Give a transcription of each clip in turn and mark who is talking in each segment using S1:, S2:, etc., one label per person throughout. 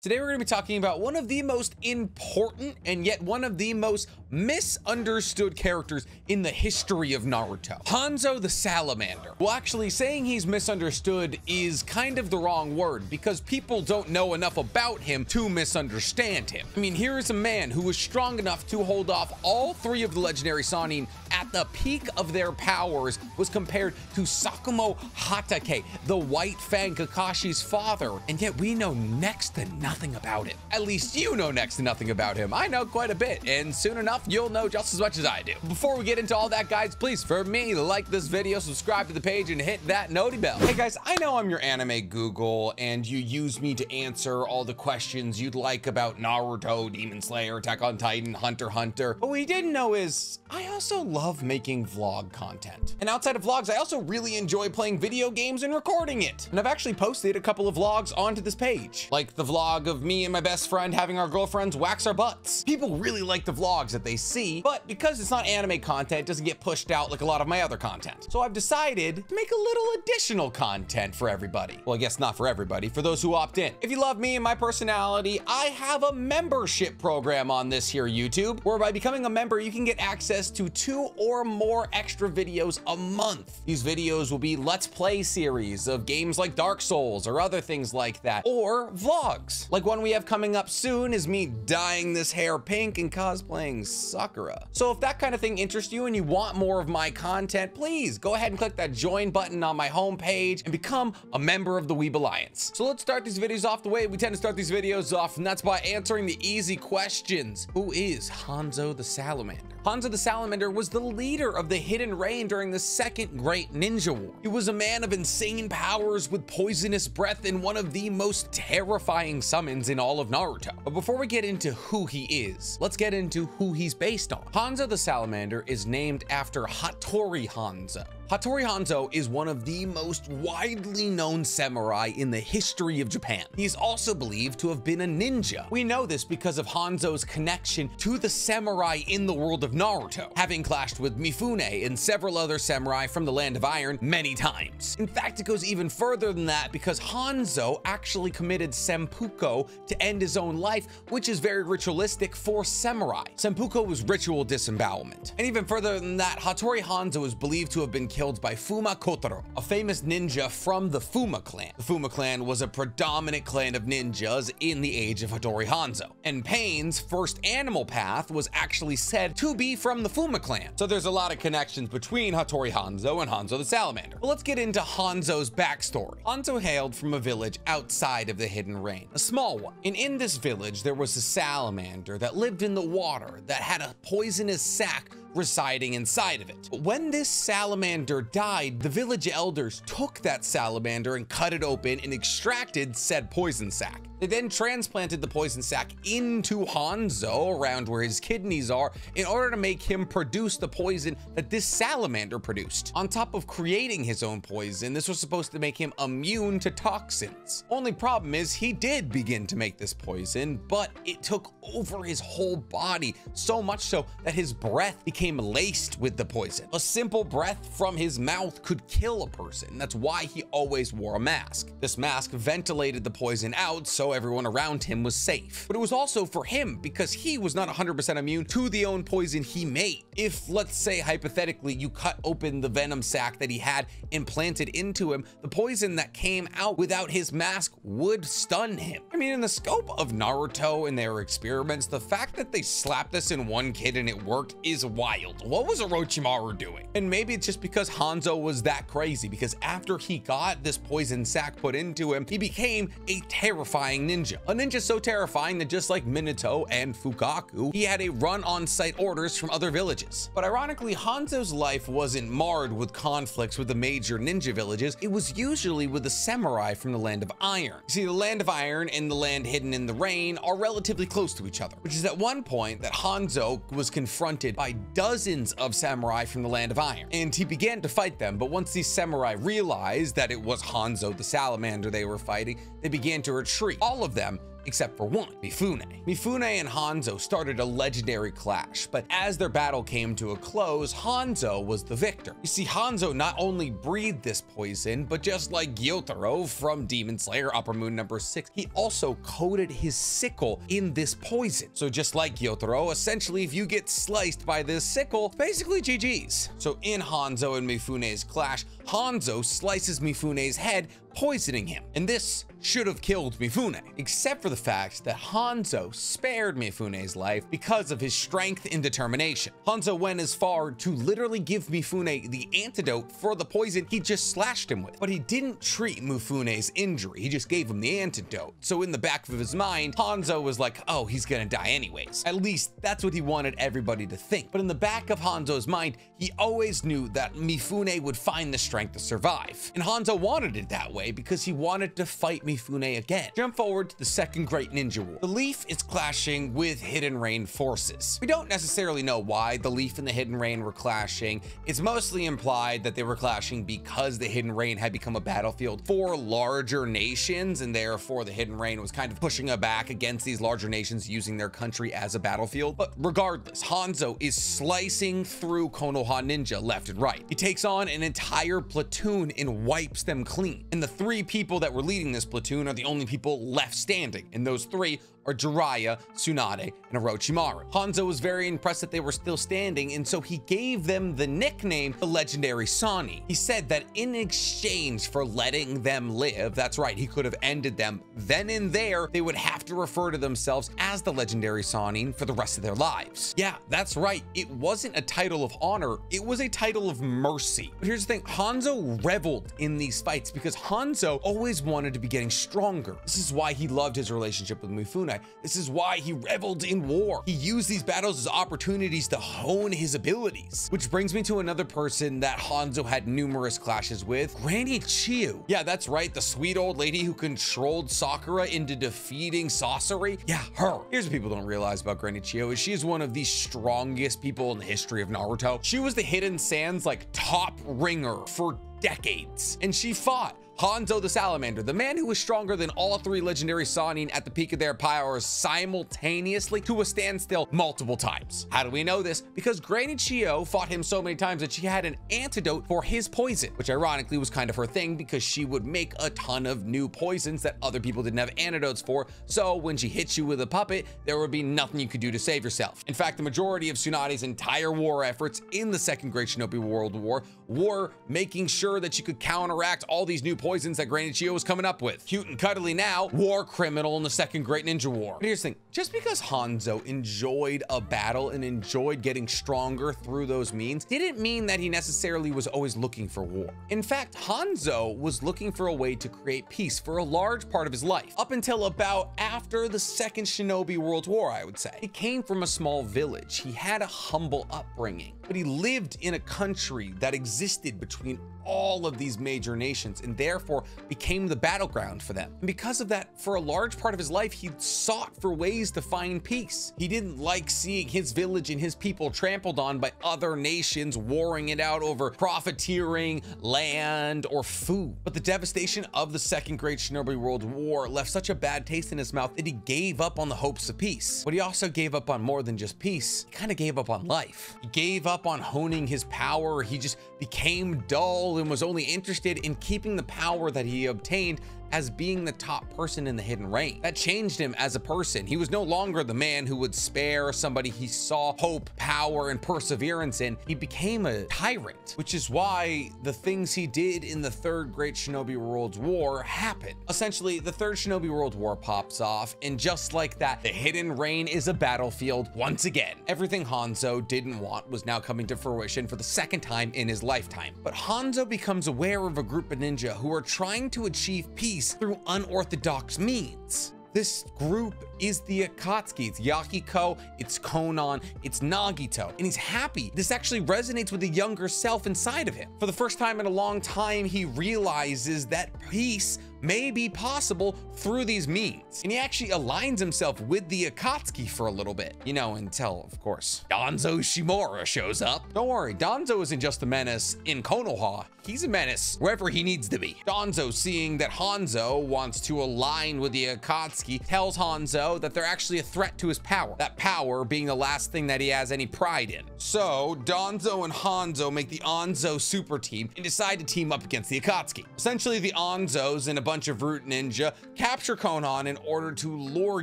S1: Today we're going to be talking about one of the most important and yet one of the most misunderstood characters in the history of Naruto, Hanzo the Salamander. Well, actually saying he's misunderstood is kind of the wrong word because people don't know enough about him to misunderstand him. I mean, here is a man who was strong enough to hold off all three of the legendary Sannin at the peak of their powers, was compared to Sakumo Hatake, the White Fang Kakashi's father, and yet we know next to nothing about him. At least you know next to nothing about him. I know quite a bit, and soon enough you'll know just as much as I do. Before we get into all that, guys, please, for me, like this video, subscribe to the page, and hit that noti bell. Hey guys, I know I'm your anime Google, and you use me to answer all the questions you'd like about Naruto, Demon Slayer, Attack on Titan, Hunter x Hunter. What we didn't know is I also love making vlog content. And outside of vlogs, I also really enjoy playing video games and recording it. And I've actually posted a couple of vlogs onto this page, like the vlog of me and my best friend having our girlfriends wax our butts. People really like the vlogs that they see, but because it's not anime content, it doesn't get pushed out like a lot of my other content. So I've decided to make a little additional content for everybody. Well, I guess not for everybody, for those who opt in. If you love me and my personality, I have a membership program on this here YouTube, where by becoming a member, you can get access to 2 or more extra videos a month. These videos will be Let's Play series of games like Dark Souls or other things like that, or vlogs. Like one we have coming up soon is me dyeing this hair pink and cosplaying Sakura. So if that kind of thing interests you and you want more of my content, please go ahead and click that join button on my homepage and become a member of the Weeb Alliance. So let's start these videos off the way we tend to start these videos off, and that's by answering the easy questions. Who is Hanzo the Salamander? Hanzo the Salamander was the leader of the Hidden Rain during the Second Great Ninja War. He was a man of insane powers with poisonous breath and one of the most terrifying summons in all of Naruto. But before we get into who he is, let's get into who he's based on. Hanzo the Salamander is named after Hattori Hanzo. Hattori Hanzo is one of the most widely known samurai in the history of Japan. He's also believed to have been a ninja. We know this because of Hanzo's connection to the samurai in the world of Naruto, having clashed with Mifune and several other samurai from the Land of Iron many times. In fact, it goes even further than that because Hanzo actually committed seppuku to end his own life, which is very ritualistic for samurai. Seppuku was ritual disembowelment. And even further than that, Hattori Hanzo is believed to have been killed by Fuma Kotaro, a famous ninja from the Fuma clan. The Fuma clan was a predominant clan of ninjas in the age of Hattori Hanzo. And Pain's first animal path was actually said to be from the Fuma clan. So there's a lot of connections between Hattori Hanzo and Hanzo the Salamander. But let's get into Hanzo's backstory. Hanzo hailed from a village outside of the Hidden Rain, a small one. And in this village, there was a salamander that lived in the water that had a poisonous sac residing inside of it. But when this salamander died, the village elders took that salamander and cut it open and extracted said poison sac. They then transplanted the poison sac into Hanzo around where his kidneys are in order to make him produce the poison that this salamander produced. On top of creating his own poison, this was supposed to make him immune to toxins. Only problem is he did begin to make this poison, but it took over his whole body, so much so that his breath became laced with the poison. A simple breath from his mouth could kill a person. That's why he always wore a mask. This mask ventilated the poison out so everyone around him was safe. But it was also for him because he was not 100% immune to the own poison he made. If, let's say, hypothetically, you cut open the venom sac that he had implanted into him, the poison that came out without his mask would stun him. I mean, in the scope of Naruto and their experiments, the fact that they slapped this in one kid and it worked is wild. What was Orochimaru doing? And maybe it's just because Hanzo was that crazy, because after he got this poison sac put into him, he became a terrifying ninja. A ninja so terrifying that just like Minato and Fukaku, he had a run on site orders from other villages. But ironically, Hanzo's life wasn't marred with conflicts with the major ninja villages. It was usually with the samurai from the Land of Iron. You see, the Land of Iron and the land hidden in the rain are relatively close to each other, which is at one point that Hanzo was confronted by dozens of samurai from the Land of Iron, and he began to fight them. But once these samurai realized that it was Hanzo the Salamander they were fighting, they began to retreat. All of them except for one, Mifune. Mifune and Hanzo started a legendary clash, but as their battle came to a close, Hanzo was the victor. You see, Hanzo not only breathed this poison, but just like Gyotaro from Demon Slayer Upper Moon number 6, he also coated his sickle in this poison. So just like Gyotaro, essentially if you get sliced by this sickle, basically GG's. So in Hanzo and Mifune's clash, Hanzo slices Mifune's head, poisoning him. And this should have killed Mifune, except for the fact that Hanzo spared Mifune's life because of his strength and determination. Hanzo went as far to literally give Mifune the antidote for the poison he just slashed him with. But he didn't treat Mifune's injury, he just gave him the antidote. So in the back of his mind, Hanzo was like, oh, he's gonna die anyways. At least that's what he wanted everybody to think. But in the back of Hanzo's mind, he always knew that Mifune would find the strength to survive. And Hanzo wanted it that way because he wanted to fight Mifune again. Jump forward to the Second Great Ninja War. The Leaf is clashing with Hidden Rain forces. We don't necessarily know why the Leaf and the Hidden Rain were clashing. It's mostly implied that they were clashing because the Hidden Rain had become a battlefield for larger nations, and therefore the Hidden Rain was kind of pushing back against these larger nations using their country as a battlefield. But regardless, Hanzo is slicing through Konoha Ninja left and right. He takes on an entire platoon and wipes them clean. And the three people that were leading this platoon are the only people left standing, and those three are Jiraiya, Tsunade, and Orochimaru. Hanzo was very impressed that they were still standing, and so he gave them the nickname the Legendary Sannin. He said that in exchange for letting them live, that's right, he could have ended them then and there, they would have to refer to themselves as the Legendary Sannin for the rest of their lives. Yeah, that's right, it wasn't a title of honor, it was a title of mercy. But here's the thing, Hanzo reveled in these fights because Hanzo always wanted to be getting stronger. This is why he loved his relationship with Mifune. This is why he reveled in war. He used these battles as opportunities to hone his abilities. Which brings me to another person that Hanzo had numerous clashes with, Granny Chiyo. Yeah, that's right, the sweet old lady who controlled Sakura into defeating Sasori. Yeah, her. Here's what people don't realize about Granny Chiyo is she is one of the strongest people in the history of Naruto. She was the Hidden Sands like top ringer for decades, and she fought Hanzo the Salamander, the man who was stronger than all three Legendary Sannin at the peak of their powers simultaneously, to a standstill multiple times. How do we know this? Because Granny Chiyo fought him so many times that she had an antidote for his poison, which ironically was kind of her thing because she would make a ton of new poisons that other people didn't have antidotes for. So when she hits you with a puppet, there would be nothing you could do to save yourself. In fact, the majority of Tsunade's entire war efforts in the Second Great Shinobi World War were making sure that she could counteract all these new poisons that Granny Chiyo was coming up with. Cute and cuddly now, war criminal in the Second Great Ninja War. But here's the thing, just because Hanzo enjoyed a battle and enjoyed getting stronger through those means, didn't mean that he necessarily was always looking for war. In fact, Hanzo was looking for a way to create peace for a large part of his life, up until about after the Second Shinobi World War, I would say. He came from a small village. He had a humble upbringing, but he lived in a country that existed between all of these major nations and therefore became the battleground for them. And because of that, for a large part of his life, he sought for ways to find peace. He didn't like seeing his village and his people trampled on by other nations, warring it out over profiteering, land, or food. But the devastation of the Second Great Shinobi World War left such a bad taste in his mouth that he gave up on the hopes of peace. But he also gave up on more than just peace. He kind of gave up on life. He gave up on honing his power. He just became dull and was only interested in keeping the power that he obtained as being the top person in the Hidden Rain. That changed him as a person. He was no longer the man who would spare somebody he saw hope, power, and perseverance in. He became a tyrant, which is why the things he did in the Third Great Shinobi World War happened. Essentially, the Third Shinobi World War pops off, and just like that, the Hidden Rain is a battlefield once again. Everything Hanzo didn't want was now coming to fruition for the second time in his lifetime. But Hanzo becomes aware of a group of ninja who are trying to achieve peace through unorthodox means. This group is the Akatsuki. It's Yahiko, it's Konan, it's Nagito, and he's happy. This actually resonates with the younger self inside of him. For the first time in a long time, he realizes that peace may be possible through these means. And he actually aligns himself with the Akatsuki for a little bit, you know, until, of course, Danzo Shimura shows up. Don't worry, Danzo isn't just a menace in Konoha, he's a menace wherever he needs to be. Danzo, seeing that Hanzo wants to align with the Akatsuki, tells Hanzo that they're actually a threat to his power, that power being the last thing that he has any pride in. So Danzo and Hanzo make the Anzo super team and decide to team up against the Akatsuki. Essentially, the Anzos and a bunch of root ninja capture Konan in order to lure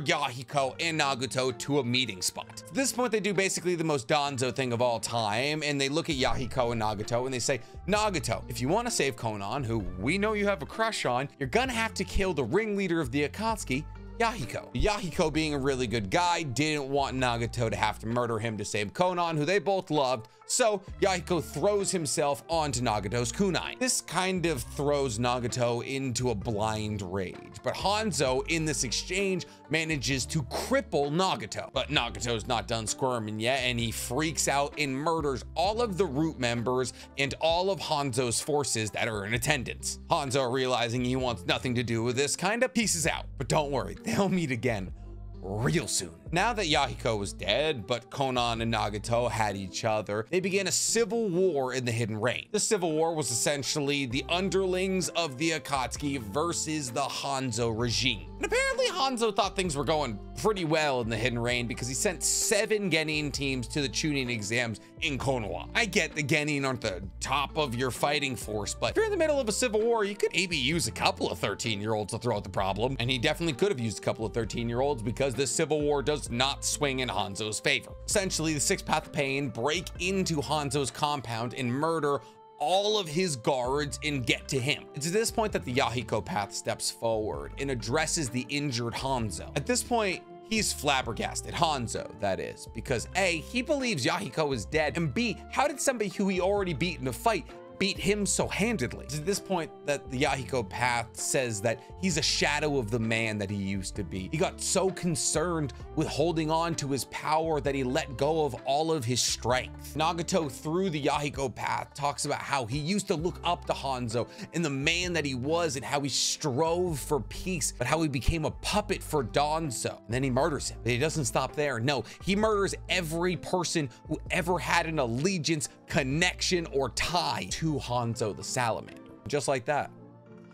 S1: Yahiko and Nagato to a meeting spot. At this point, they do basically the most Danzo thing of all time, and they look at Yahiko and Nagato and they say, Nagato, if you want to save Konan, who we know you have a crush on, you're gonna have to kill the ringleader of the Akatsuki, Yahiko. Yahiko, being a really good guy, didn't want Nagato to have to murder him to save Konan, who they both loved, so Yahiko throws himself onto Nagato's kunai. This kind of throws Nagato into a blind rage, but Hanzo, in this exchange, manages to cripple Nagato. But Nagato's not done squirming yet, and he freaks out and murders all of the root members and all of Hanzo's forces that are in attendance. Hanzo, realizing he wants nothing to do with this, kind of pieces out. But don't worry, they'll meet again real soon. Now that Yahiko was dead, but Konan and Nagato had each other, they began a civil war in the Hidden Rain. The civil war was essentially the underlings of the Akatsuki versus the Hanzo regime. And apparently Hanzo thought things were going pretty well in the Hidden Rain because he sent 7 Genin teams to the Chunin exams in Konoha. I get the Genin aren't the top of your fighting force, but if you're in the middle of a civil war, you could maybe use a couple of 13-year-olds to throw out the problem. And he definitely could have used a couple of 13-year-olds because this civil war does not swing in Hanzo's favor. Essentially, the Sixth Path of Pain break into Hanzo's compound and murder all of his guards and get to him. It's at this point that the Yahiko path steps forward and addresses the injured Hanzo. At this point, he's flabbergasted, Hanzo, that is, because A, he believes Yahiko is dead, and B, how did somebody who he already beat in a fight beat him so handedly? It's at this point that the Yahiko path says that he's a shadow of the man that he used to be. He got so concerned with holding on to his power that he let go of all of his strength. Nagato, through the Yahiko path, talks about how he used to look up to Hanzo and the man that he was and how he strove for peace, but how he became a puppet for Danzo. And then he murders him. But he doesn't stop there. No, he murders every person who ever had an allegiance, connection, or tie to Hanzo the Salamander. Just like that,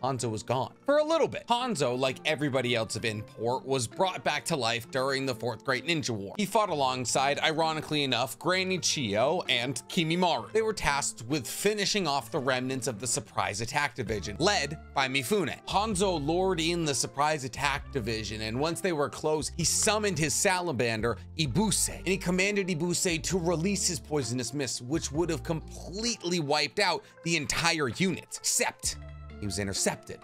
S1: Hanzo was gone for a little bit. Hanzo, like everybody else of Import, was brought back to life during the 4th Great Ninja War. He fought alongside, ironically enough, Granny Chiyo and Kimimaru. They were tasked with finishing off the remnants of the Surprise Attack Division, led by Mifune. Hanzo lured in the Surprise Attack Division, and once they were close, he summoned his salamander, Ibuse, and he commanded Ibuse to release his poisonous mist, which would have completely wiped out the entire unit, except he was intercepted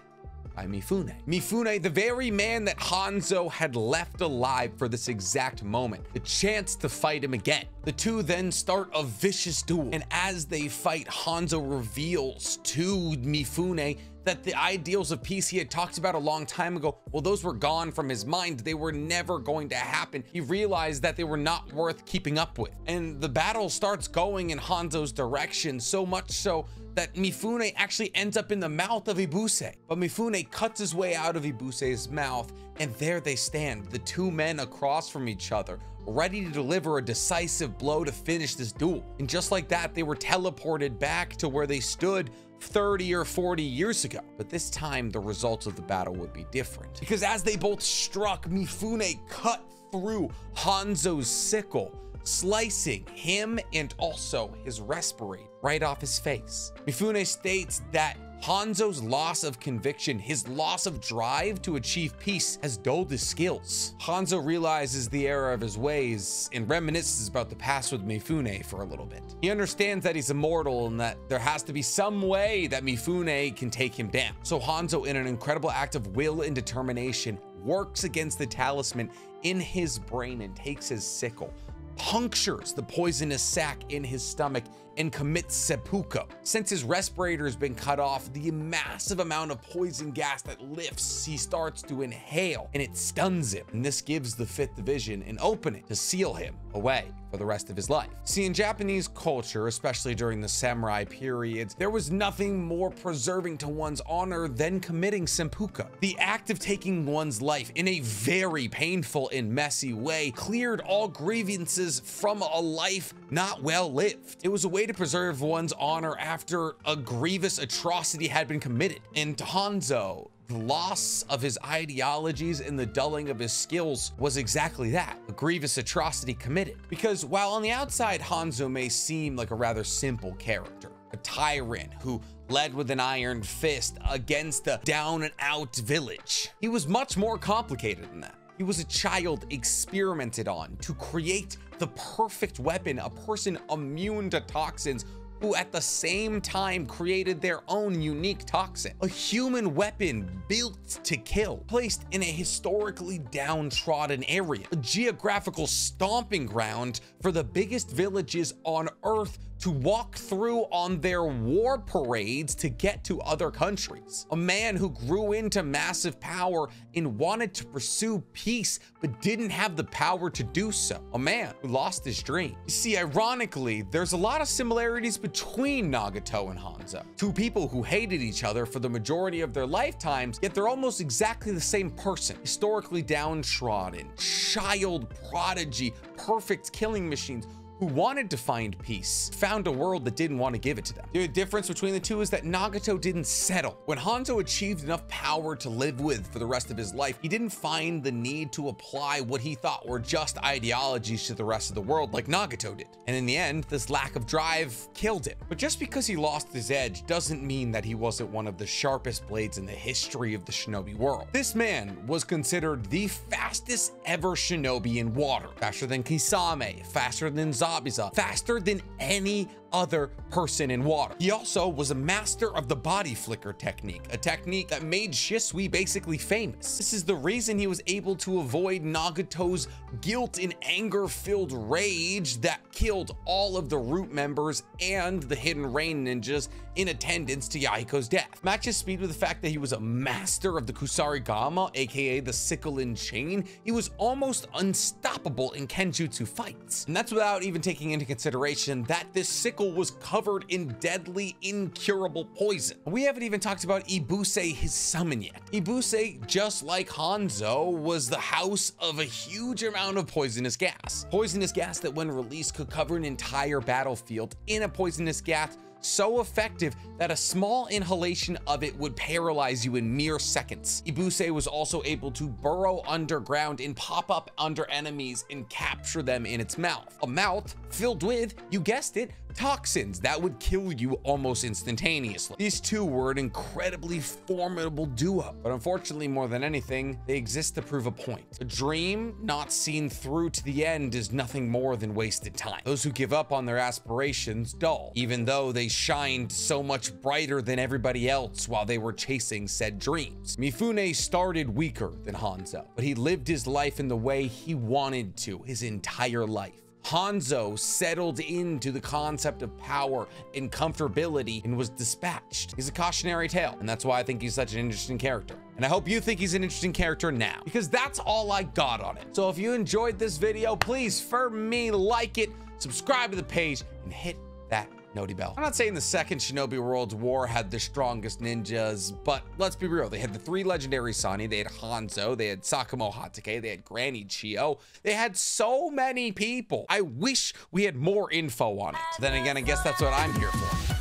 S1: by Mifune. Mifune, the very man that Hanzo had left alive for this exact moment, the chance to fight him again. The two then start a vicious duel, and as they fight, Hanzo reveals to Mifune that the ideals of peace he had talked about a long time ago, well, those were gone from his mind. They were never going to happen. He realized that they were not worth keeping up with. And the battle starts going in Hanzo's direction, so much so that Mifune actually ends up in the mouth of Ibuse. But Mifune cuts his way out of Ibuse's mouth, and there they stand, the two men across from each other, ready to deliver a decisive blow to finish this duel. And just like that, they were teleported back to where they stood 30 or 40 years ago. But this time, the results of the battle would be different. Because as they both struck, Mifune cut through Hanzo's sickle, slicing him and also his respirator right off his face. Mifune states that Hanzo's loss of conviction, his loss of drive to achieve peace, has dulled his skills. Hanzo realizes the error of his ways and reminisces about the past with Mifune for a little bit. He understands that he's immortal and that there has to be some way that Mifune can take him down. So Hanzo, in an incredible act of will and determination, works against the talisman in his brain and takes his sickle, punctures the poisonous sac in his stomach, and commit seppuku. Since his respirator has been cut off, the massive amount of poison gas that lifts, he starts to inhale and it stuns him. And this gives the 5th Division an opening to seal him away for the rest of his life. See, in Japanese culture, especially during the samurai periods, there was nothing more preserving to one's honor than committing seppuku. The act of taking one's life in a very painful and messy way cleared all grievances from a life not well lived. It was a way to preserve one's honor after a grievous atrocity had been committed. And to Hanzo, the loss of his ideologies and the dulling of his skills was exactly that, a grievous atrocity committed. Because while on the outside, Hanzo may seem like a rather simple character, a tyrant who led with an iron fist against a down and out village, he was much more complicated than that. He was a child experimented on to create the perfect weapon, a person immune to toxins who at the same time created their own unique toxin. A human weapon built to kill, placed in a historically downtrodden area, a geographical stomping ground for the biggest villages on Earth to walk through on their war parades to get to other countries. A man who grew into massive power and wanted to pursue peace but didn't have the power to do so. A man who lost his dream. You see, ironically, there's a lot of similarities between Nagato and Hanzo. Two people who hated each other for the majority of their lifetimes, yet they're almost exactly the same person. Historically downtrodden, child prodigy, perfect killing machines who wanted to find peace, found a world that didn't want to give it to them. The difference between the two is that Nagato didn't settle. When Hanzo achieved enough power to live with for the rest of his life, he didn't find the need to apply what he thought were just ideologies to the rest of the world like Nagato did. And in the end, this lack of drive killed him. But just because he lost his edge doesn't mean that he wasn't one of the sharpest blades in the history of the shinobi world. This man was considered the fastest ever shinobi in water. Faster than Kisame, faster than Zabuza, faster than any other person in water. He also was a master of the body flicker technique, a technique that made Shisui basically famous. This is the reason he was able to avoid Nagato's guilt and anger-filled rage that killed all of the root members and the hidden rain ninjas in attendance to Yahiko's death. Match his speed with the fact that he was a master of the Kusarigama, aka the sickle and chain. He was almost unstoppable in Kenjutsu fights. And that's without even taking into consideration that this sickle was covered in deadly, incurable poison. We haven't even talked about Ibuse, his summon, yet. Ibuse, just like Hanzo, was the house of a huge amount of poisonous gas. Poisonous gas that when released could cover an entire battlefield in a poisonous gas so effective that a small inhalation of it would paralyze you in mere seconds. Ibuse was also able to burrow underground and pop up under enemies and capture them in its mouth. A mouth filled with, you guessed it, toxins that would kill you almost instantaneously. These two were an incredibly formidable duo, but unfortunately, more than anything, they exist to prove a point. A dream not seen through to the end is nothing more than wasted time. Those who give up on their aspirations dull, even though they shined so much brighter than everybody else while they were chasing said dreams. Mifune started weaker than Hanzo, but he lived his life in the way he wanted to his entire life. Hanzo settled into the concept of power and comfortability and was dispatched. He's a cautionary tale, and that's why I think he's such an interesting character. And I hope you think he's an interesting character now, because that's all I got on it. So if you enjoyed this video, please, for me, like it, subscribe to the page, and hit that noti bell. I'm not saying the second Shinobi Worlds War had the strongest ninjas, but let's be real. They had the 3 legendary Sani, they had Hanzo, they had Sakumo Hatake, they had Granny Chiyo. They had so many people. I wish we had more info on it. Then again, I guess that's what I'm here for.